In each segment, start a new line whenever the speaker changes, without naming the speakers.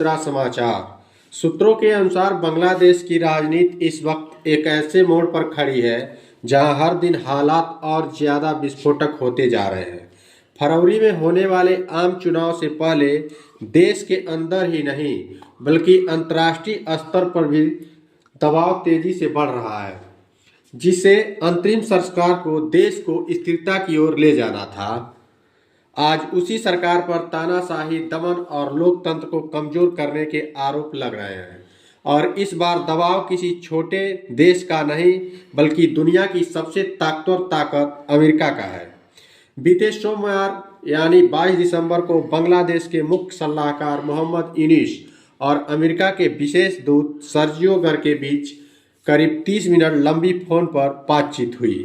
दूसरा समाचार। सूत्रों के अनुसार बांग्लादेश की राजनीति इस वक्त एक ऐसे मोड़ पर खड़ी है जहां हर दिन हालात और ज्यादा विस्फोटक होते जा रहे हैं। फरवरी में होने वाले आम चुनाव से पहले देश के अंदर ही नहीं बल्कि अंतर्राष्ट्रीय स्तर पर भी दबाव तेजी से बढ़ रहा है, जिसे अंतरिम सरकार को देश को स्थिरता की ओर ले जाना था। आज उसी सरकार पर तानाशाही, दमन और लोकतंत्र को कमजोर करने के आरोप लग रहे हैं और इस बार दबाव किसी छोटे देश का नहीं बल्कि दुनिया की सबसे ताकतवर ताकत अमेरिका का है। बीते सोमवार यानी 22 दिसंबर को बांग्लादेश के मुख्य सलाहकार मोहम्मद यूनुस और अमेरिका के विशेष दूत सर्जियो गर के बीच करीब 30 मिनट लंबी फोन पर बातचीत हुई।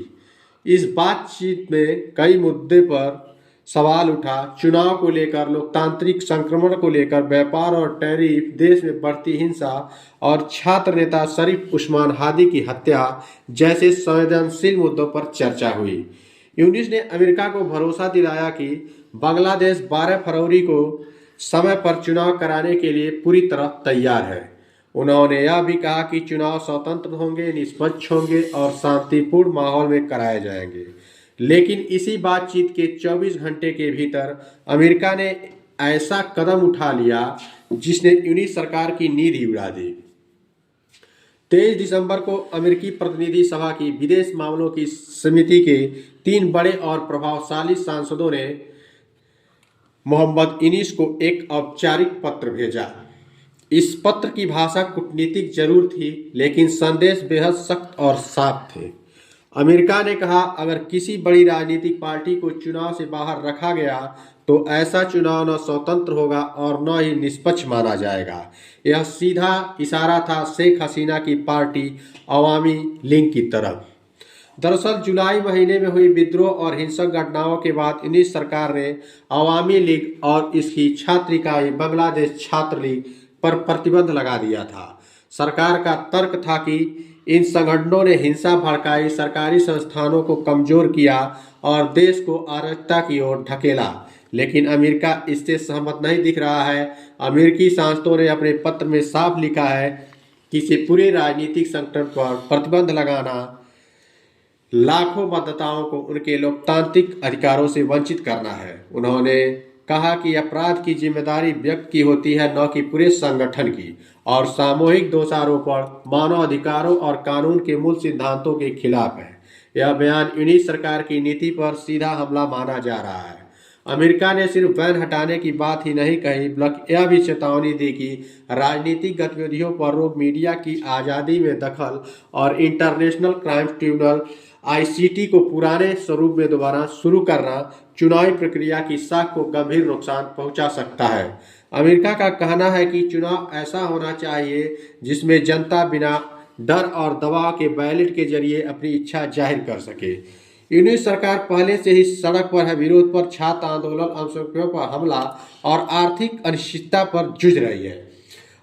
इस बातचीत में कई मुद्दे पर सवाल उठा। चुनाव को लेकर, लोकतांत्रिक संक्रमण को लेकर, व्यापार और टैरिफ, देश में बढ़ती हिंसा और छात्र नेता शरीफ उस्मान हादी की हत्या जैसे संवेदनशील मुद्दों पर चर्चा हुई। यूनुस ने अमेरिका को भरोसा दिलाया कि बांग्लादेश 12 फरवरी को समय पर चुनाव कराने के लिए पूरी तरह तैयार है। उन्होंने यह भी कहा कि चुनाव स्वतंत्र होंगे, निष्पक्ष होंगे और शांतिपूर्ण माहौल में कराए जाएंगे। लेकिन इसी बातचीत के 24 घंटे के भीतर अमेरिका ने ऐसा कदम उठा लिया जिसने यूनुस सरकार की नींद ही उड़ा दी। 23 दिसंबर को अमेरिकी प्रतिनिधि सभा की विदेश मामलों की समिति के 3 बड़े और प्रभावशाली सांसदों ने मोहम्मद यूनुस को एक औपचारिक पत्र भेजा। इस पत्र की भाषा कूटनीतिक जरूर थी, लेकिन संदेश बेहद सख्त और साफ थे। अमेरिका ने कहा, अगर किसी बड़ी राजनीतिक पार्टी को चुनाव से बाहर रखा गया तो ऐसा चुनाव न स्वतंत्र होगा और न ही निष्पक्ष माना जाएगा। यह सीधा इशारा था शेख हसीना की पार्टी अवामी लीग की तरफ। दरअसल जुलाई महीने में हुई विद्रोह और हिंसक घटनाओं के बाद यूनुस सरकार ने अवामी लीग और इसकी छात्र इकाई बांग्लादेश छात्र लीग पर प्रतिबंध लगा दिया था। सरकार का तर्क था कि इन संगठनों ने हिंसा भड़काई, सरकारी संस्थानों को कमजोर किया और देश को अराजकता की ओर ढकेला। लेकिन अमेरिका इससे सहमत नहीं दिख रहा है। अमेरिकी सांसदों ने अपने पत्र में साफ लिखा है कि इसे पूरे राजनीतिक संगठन पर प्रतिबंध लगाना लाखों मतदाताओं को उनके लोकतांत्रिक अधिकारों से वंचित करना है। उन्होंने कहा कि अपराध की जिम्मेदारी व्यक्ति की होती है, न कि पूरे संगठन की, और सामूहिक दोषारोपण मानव अधिकारों और कानून के मूल सिद्धांतों के खिलाफ है। यह बयान यूनुस सरकार की नीति पर सीधा हमला माना जा रहा है। अमेरिका ने सिर्फ बैन हटाने की बात ही नहीं कही, बल्कि यह भी चेतावनी दी कि राजनीतिक गतिविधियों पर रोक, मीडिया की आज़ादी में दखल और इंटरनेशनल क्राइम ट्रिब्यूनल आईसीटी को पुराने स्वरूप में दोबारा शुरू करना चुनावी प्रक्रिया की साख को गंभीर नुकसान पहुंचा सकता है। अमेरिका का कहना है कि चुनाव ऐसा होना चाहिए जिसमें जनता बिना डर और दबाव के बैलेट के जरिए अपनी इच्छा जाहिर कर सके। यूनुस सरकार पहले से ही सड़क पर है, विरोध पर, छात्र आंदोलन, अल्पसंख्यकों पर हमला और आर्थिक अनिश्चितता पर जूझ रही है।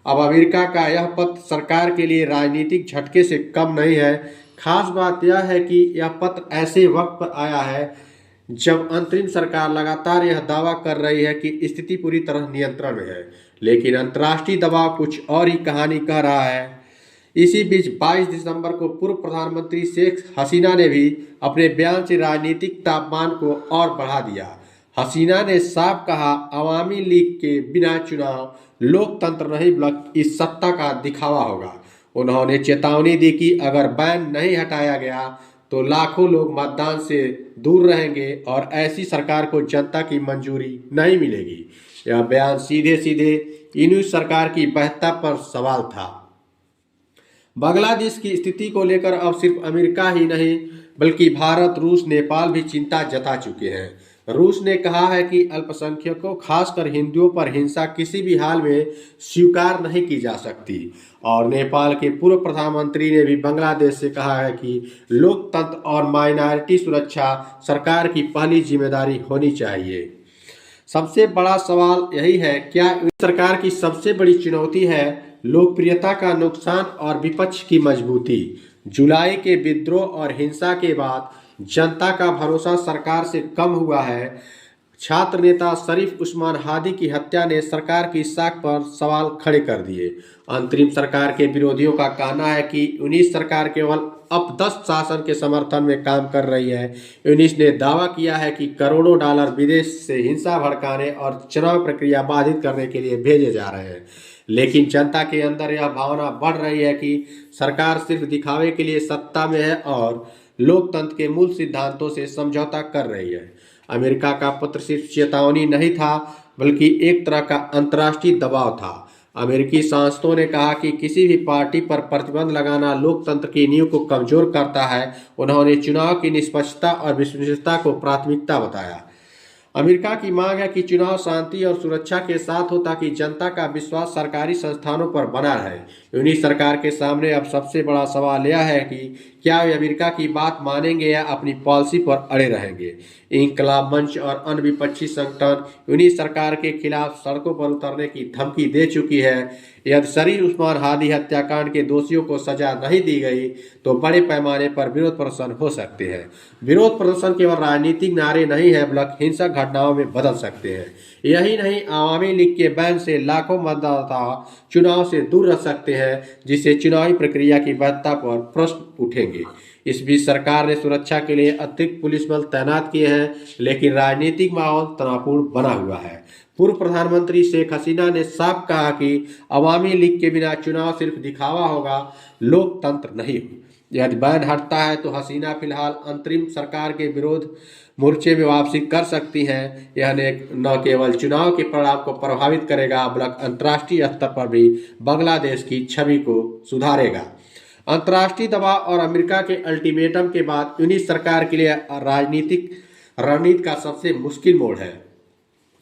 अब अमेरिका का यह पत्र सरकार के लिए राजनीतिक झटके से कम नहीं है। खास बात यह है कि यह पत्र ऐसे वक्त पर आया है जब अंतरिम सरकार लगातार यह दावा कर रही है कि स्थिति पूरी तरह नियंत्रण में है, लेकिन अंतर्राष्ट्रीय दबाव कुछ और ही कहानी कह रहा है। इसी बीच 22 दिसंबर को पूर्व प्रधानमंत्री शेख हसीना ने भी अपने बयान से राजनीतिक तापमान को और बढ़ा दिया। हसीना ने साफ कहा, अवामी लीग के बिना चुनाव लोकतंत्र नहीं बल्कि इस सत्ता का दिखावा होगा। उन्होंने चेतावनी दी कि अगर बैन नहीं हटाया गया तो लाखों लोग मतदान से दूर रहेंगे और ऐसी सरकार को जनता की मंजूरी नहीं मिलेगी। यह बयान सीधे सीधे यूनुस सरकार की वैधता पर सवाल था। बांग्लादेश की स्थिति को लेकर अब सिर्फ अमेरिका ही नहीं बल्कि भारत, रूस, नेपाल भी चिंता जता चुके हैं। रूस ने कहा है कि अल्पसंख्यकों, खासकर हिंदुओं पर हिंसा किसी भी हाल में स्वीकार नहीं की जा सकती, और नेपाल के पूर्व प्रधानमंत्री ने भी बांग्लादेश से कहा है कि लोकतंत्र और माइनॉरिटी सुरक्षा सरकार की पहली जिम्मेदारी होनी चाहिए। सबसे बड़ा सवाल यही है, क्या सरकार की सबसे बड़ी चुनौती है लोकप्रियता का नुकसान और विपक्ष की मजबूती? जुलाई के विद्रोह और हिंसा के बाद जनता का भरोसा सरकार से कम हुआ है। छात्र नेता शरीफ उस्मान हादी की हत्या ने सरकार की साख पर सवाल खड़े कर दिए। अंतरिम सरकार के विरोधियों का कहना है कि यूनिस सरकार केवल अपदस्थ शासन के समर्थन में काम कर रही है। यूनिस ने दावा किया है कि करोड़ों डॉलर विदेश से हिंसा भड़काने और चुनाव प्रक्रिया बाधित करने के लिए भेजे जा रहे हैं, लेकिन जनता के अंदर यह भावना बढ़ रही है कि सरकार सिर्फ दिखावे के लिए सत्ता में है और लोकतंत्र के मूल सिद्धांतों से समझौता कर रही है। अमेरिका का पत्र सिर्फ चेतावनी नहीं था, बल्कि एक तरह का अंतर्राष्ट्रीय दबाव था। अमेरिकी सांसदों ने कहा कि किसी भी पार्टी पर प्रतिबंध लगाना लोकतंत्र की नींव को कमजोर करता है। उन्होंने चुनाव की निष्पक्षता और विश्वसनीयता को प्राथमिकता बताया। अमेरिका की मांग है कि चुनाव शांति और सुरक्षा के साथ हो ताकि जनता का विश्वास सरकारी संस्थानों पर बना रहे। यूनिस सरकार के सामने अब सबसे बड़ा सवाल यह है कि क्या वे अमेरिका की बात मानेंगे या अपनी पॉलिसी पर अड़े रहेंगे। इंकलाब मंच और अन्य विपक्षी संगठन यूनिस सरकार के खिलाफ सड़कों पर उतरने की धमकी दे चुकी है। यदि शरीफ उस्मान हादी हत्याकांड के दोषियों को सजा नहीं दी गई तो बड़े पैमाने पर विरोध प्रदर्शन हो सकते हैं। विरोध प्रदर्शन केवल राजनीतिक नारे नहीं है, बल्कि हिंसक घटनाओं में बदल सकते हैं। यही नहीं, आवामी लीग के बैन से लाखों मतदाता चुनाव से दूर रह सकते हैं, जिससे चुनावी प्रक्रिया की वैधता पर प्रश्न उठेंगे। इस बीच सरकार ने सुरक्षा के लिए अतिरिक्त पुलिस बल तैनात किए हैं, लेकिन राजनीतिक माहौल तनावपूर्ण बना हुआ है। पूर्व प्रधानमंत्री शेख हसीना ने साफ कहा कि अवामी लीग के बिना चुनाव सिर्फ दिखावा होगा, लोकतंत्र नहीं। यदि बैन हटता है तो हसीना फिलहाल अंतरिम सरकार के विरोध मोर्चे में वापसी कर सकती हैं। यह न केवल चुनाव के परिणाम को प्रभावित करेगा, बल्कि अंतर्राष्ट्रीय स्तर पर भी बांग्लादेश की छवि को सुधारेगा। अंतर्राष्ट्रीय दबाव और अमेरिका के अल्टीमेटम के बाद यूनिस सरकार के लिए राजनीतिक रणनीति का सबसे मुश्किल मोड़ है।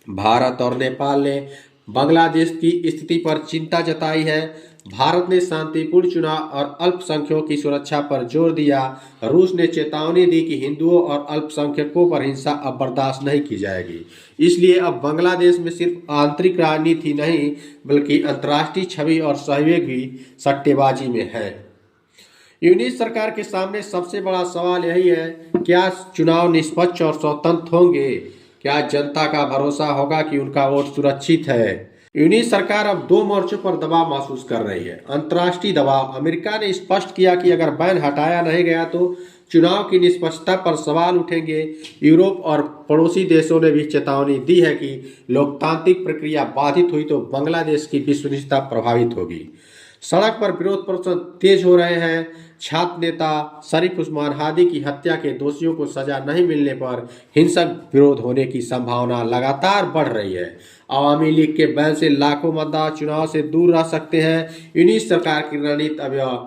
भारत और नेपाल ने बांग्लादेश की स्थिति पर चिंता जताई है। भारत ने शांतिपूर्ण चुनाव और अल्पसंख्यकों की सुरक्षा पर जोर दिया। रूस ने चेतावनी दी कि हिंदुओं और अल्पसंख्यकों पर हिंसा अब बर्दाश्त नहीं की जाएगी। इसलिए अब बांग्लादेश में सिर्फ आंतरिक राजनीति नहीं, बल्कि अंतर्राष्ट्रीय छवि और सहयोग भी सट्टेबाजी में है। यूनिस सरकार के सामने सबसे बड़ा सवाल यही है, क्या चुनाव निष्पक्ष और स्वतंत्र होंगे? क्या जनता का भरोसा होगा कि उनका वोट सुरक्षित है? यूनिस सरकार अब दो मोर्चों पर दबाव महसूस कर रही है। अंतर्राष्ट्रीय दबाव, अमेरिका ने स्पष्ट किया कि अगर बैन हटाया नहीं गया तो चुनाव की निष्पक्षता पर सवाल उठेंगे। यूरोप और पड़ोसी देशों ने भी चेतावनी दी है कि लोकतांत्रिक प्रक्रिया बाधित हुई तो बांग्लादेश की विश्वसनीयता प्रभावित होगी। सड़क पर विरोध प्रदर्शन तेज हो रहे हैं। छात्र नेता शरीफ उस्मान हादी की हत्या के दोषियों को सजा नहीं मिलने पर हिंसक विरोध होने की संभावना लगातार बढ़ रही है। आवामी लीग के बैन से लाखों मतदाता चुनाव से दूर रह सकते हैं। यूनिस सरकार की रणनीति अब यह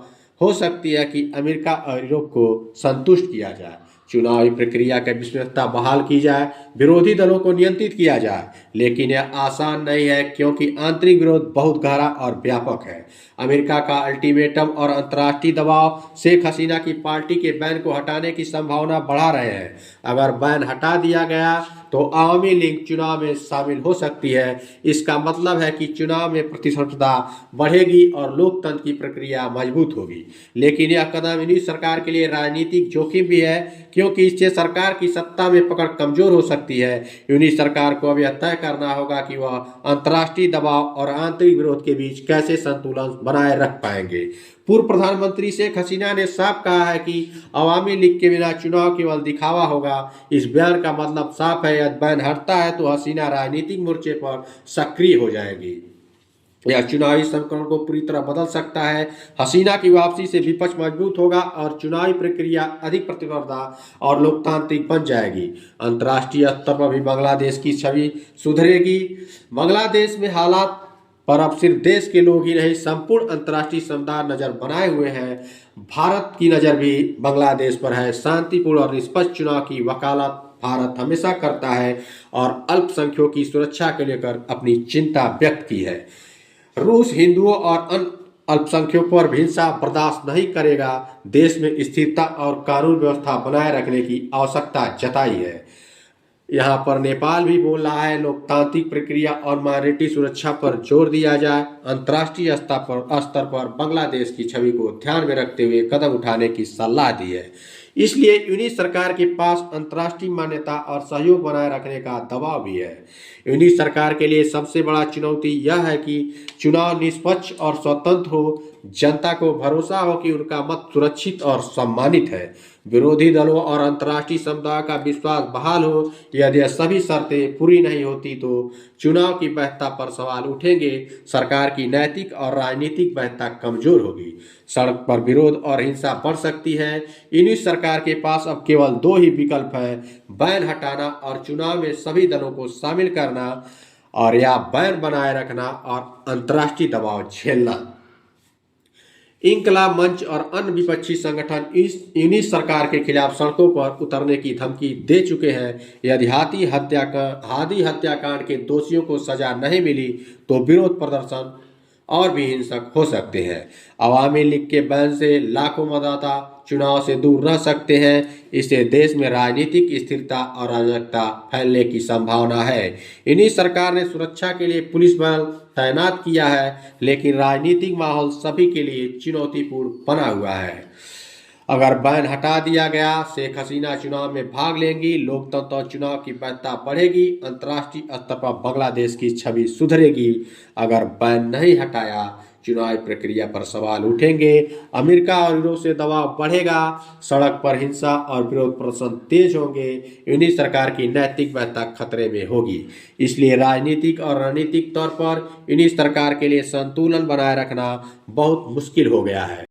हो सकती है कि अमेरिका और यूरोप को संतुष्ट किया जाए, चुनावी प्रक्रिया की विश्वसनीयता बहाल की जाए, विरोधी दलों को नियंत्रित किया जाए। लेकिन यह आसान नहीं है, क्योंकि आंतरिक विरोध बहुत गहरा और व्यापक है। अमेरिका का अल्टीमेटम और अंतर्राष्ट्रीय दबाव शेख हसीना की पार्टी के बैन को हटाने की संभावना बढ़ा रहे हैं। अगर बैन हटा दिया गया तो आवामी लीग चुनाव में शामिल हो सकती है। इसका मतलब है कि चुनाव में प्रतिस्पर्धा बढ़ेगी और लोकतंत्र की प्रक्रिया मजबूत होगी। लेकिन यह कदम यूनिस सरकार के लिए राजनीतिक जोखिम भी है, क्योंकि इससे सरकार की सत्ता में पकड़ कमजोर हो सकती है। यूनिस सरकार को अब यह तय करना होगा कि वह अंतर्राष्ट्रीय दबाव और आंतरिक विरोध के बीच कैसे संतुलन बनाए रख पाएंगे। पूर्व प्रधानमंत्री शेख हसीना ने साफ कहा है कि अवामी लीग के बिना चुनाव केवल दिखावा होगा। इस बयान का मतलब साफ है, यदि बैन हटता है तो हसीना राजनीतिक मोर्चे पर सक्रिय हो जाएगी। यह चुनावी समीकरण को पूरी तरह बदल सकता है। हसीना की वापसी से विपक्ष मजबूत होगा और चुनावी प्रक्रिया अधिक प्रतिस्पर्धा और लोकतांत्रिक बन जाएगी। अंतर्राष्ट्रीय स्तर पर भी बांग्लादेश की छवि सुधरेगी। बांग्लादेश में हालात पर अब सिर्फ देश के लोग ही नहीं, संपूर्ण अंतर्राष्ट्रीय समुदाय नजर बनाए हुए हैं। भारत की नज़र भी बांग्लादेश पर है। शांतिपूर्ण और निष्पक्ष चुनाव की वकालत भारत हमेशा करता है और अल्पसंख्यकों की सुरक्षा के लेकर अपनी चिंता व्यक्त की है। रूस हिंदुओं और अन्य अल्पसंख्यकों पर हिंसा बर्दाश्त नहीं करेगा। देश में स्थिरता और कानून व्यवस्था बनाए रखने की आवश्यकता जताई है। यहाँ पर नेपाल भी बोल रहा है, लोकतांत्रिक प्रक्रिया और माइनॉरिटी सुरक्षा पर जोर दिया जाए। अंतर्राष्ट्रीय स्तर पर बांग्लादेश की छवि को ध्यान में रखते हुए कदम उठाने की सलाह दी है। इसलिए यूनिस सरकार के पास अंतर्राष्ट्रीय मान्यता और सहयोग बनाए रखने का दबाव भी है। यूनिस सरकार के लिए सबसे बड़ा चुनौती यह है कि चुनाव निष्पक्ष और स्वतंत्र हो, जनता को भरोसा हो कि उनका मत सुरक्षित और सम्मानित है, विरोधी दलों और अंतर्राष्ट्रीय समुदाय का विश्वास बहाल हो। यदि यह सभी शर्तें पूरी नहीं होती तो चुनाव की वैधता पर सवाल उठेंगे, सरकार की नैतिक और राजनीतिक वैधता कमजोर होगी, सड़क पर विरोध और हिंसा बढ़ सकती है। यूनिस सरकार के पास अब केवल दो ही विकल्प है, बैन हटाना और चुनाव में सभी दलों को शामिल करना, और या बैन बनाए रखना और अंतर्राष्ट्रीय दबाव झेलना। इंकलाब मंच और अन्य विपक्षी संगठन इस यूनिस सरकार के खिलाफ सड़कों पर उतरने की धमकी दे चुके हैं। यदि हादी हत्याकांड के दोषियों को सजा नहीं मिली तो विरोध प्रदर्शन और भी हिंसक हो सकते हैं। अवामी लीग के बैन से लाखों मतदाता चुनाव से दूर रह सकते हैं। इससे देश में राजनीतिक स्थिरता और अराजकता फैलने की संभावना है। इन्हीं सरकार ने सुरक्षा के लिए पुलिस बल तैनात किया है, लेकिन राजनीतिक माहौल सभी के लिए चुनौतीपूर्ण बना हुआ है। अगर बैन हटा दिया गया, शेख हसीना चुनाव में भाग लेंगी, लोकतंत्र और चुनाव की वैधता बढ़ेगी, अंतर्राष्ट्रीय स्तर पर बांग्लादेश की छवि सुधरेगी। अगर बैन नहीं हटाया, चुनाव प्रक्रिया पर सवाल उठेंगे, अमेरिका और यूरोप से दबाव बढ़ेगा, सड़क पर हिंसा और विरोध प्रदर्शन तेज होंगे, यूनिस सरकार की नैतिक वैधता खतरे में होगी। इसलिए राजनीतिक और रणनीतिक तौर पर यूनिस सरकार के लिए संतुलन बनाए रखना बहुत मुश्किल हो गया है।